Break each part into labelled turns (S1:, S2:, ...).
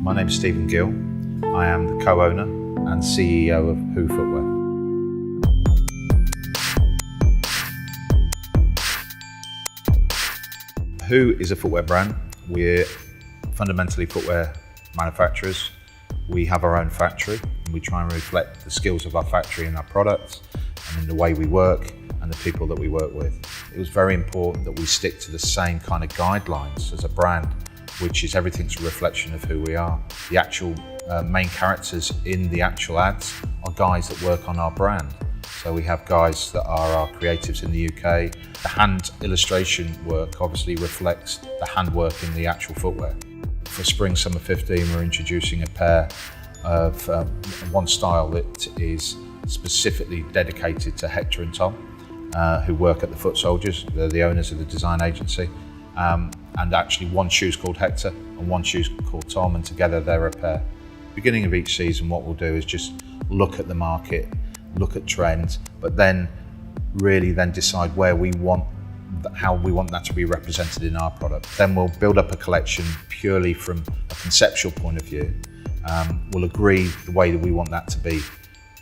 S1: My name's Stephen Gill. I am the co-owner and CEO of Who Footwear. Who is a footwear brand. We're fundamentally footwear manufacturers. We have our own factory and we try and reflect the skills of our factory in our products and in the way we work and the people that we work with. It was very important that we stick to the same kind of guidelines as a brand, which is everything's a reflection of who we are. The actual main characters in the actual ads are guys that work on our brand. So we have guys that are our creatives in the UK. The hand illustration work obviously reflects the handwork in the actual footwear. For Spring Summer 15, we're introducing a pair of one style that is specifically dedicated to Hector and Tom, who work at the Foot Soldiers. They're the owners of the design agency. And actually one shoe's called Hector and one shoe's called Tom, and together they're a pair. Beginning of each season, what we'll do is just look at the market, look at trends, but then really then decide how we want that to be represented in our product. Then we'll build up a collection purely from a conceptual point of view. We'll agree the way that we want that to be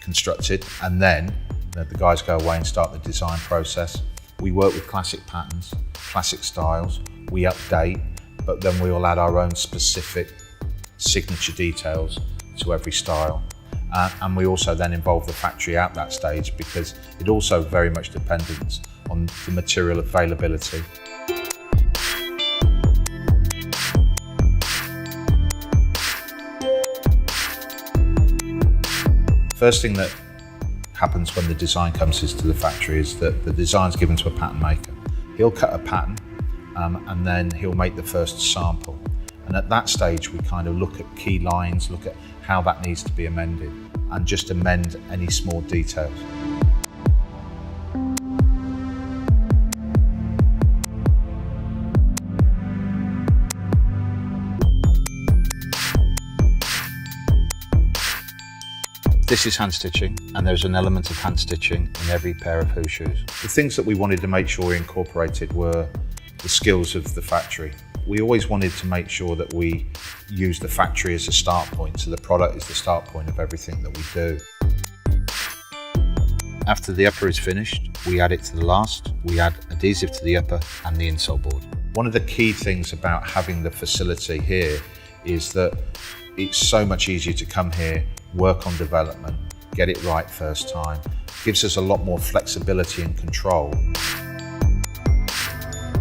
S1: constructed, and then the guys go away and start the design process. We work with classic patterns, classic styles, we update, but then we will add our own specific signature details to every style. And we also then involve the factory at that stage, because it also very much depends on the material availability. First thing that happens when the design comes into the factory is that the design's given to a pattern maker. He'll cut a pattern and then he'll make the first sample. And at that stage, we kind of look at key lines, look at how that needs to be amended, and just amend any small details. This is hand stitching, and there's an element of hand stitching in every pair of Who shoes. The things that we wanted to make sure we incorporated were the skills of the factory. We always wanted to make sure that we use the factory as a start point, so the product is the start point of everything that we do. After the upper is finished, we add it to the last. We add adhesive to the upper and the insole board. One of the key things about having the facility here is that it's so much easier to come here, work on development, get it right first time. Gives us a lot more flexibility and control.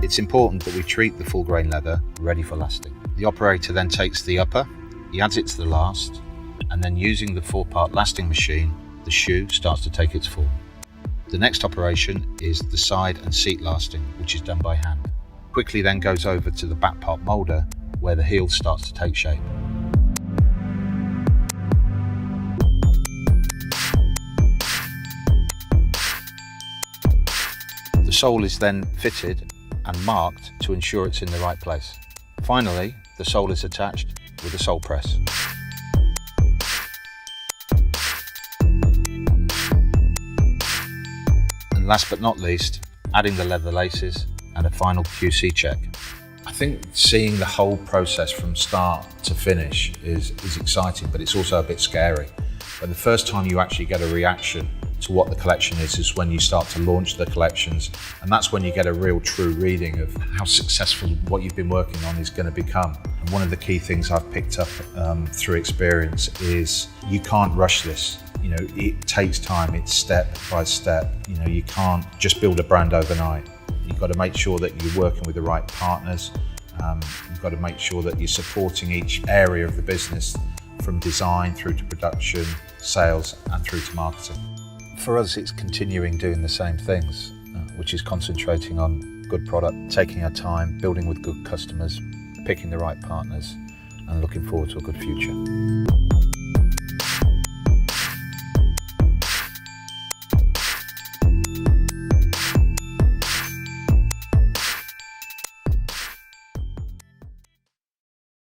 S1: It's important that we treat the full grain leather ready for lasting. The operator then takes the upper, he adds it to the last, and then using the 4-part lasting machine, the shoe starts to take its form. The next operation is the side and seat lasting, which is done by hand. Quickly then goes over to the back part moulder, where the heel starts to take shape. The sole is then fitted and marked to ensure it's in the right place. Finally, the sole is attached with a sole press. And last but not least, adding the leather laces and a final QC check. I think seeing the whole process from start to finish is exciting, but it's also a bit scary. But the first time you actually get a reaction to what the collection is when you start to launch the collections, and that's when you get a real true reading of how successful what you've been working on is going to become. And one of the key things I've picked up through experience is you can't rush this. You know, it takes time, it's step by step. You know, you can't just build a brand overnight. You've got to make sure that you're working with the right partners. You've got to make sure that you're supporting each area of the business, from design through to production, sales, and through to marketing. For us, it's continuing doing the same things, which is concentrating on good product, taking our time, building with good customers, picking the right partners, and looking forward to a good future.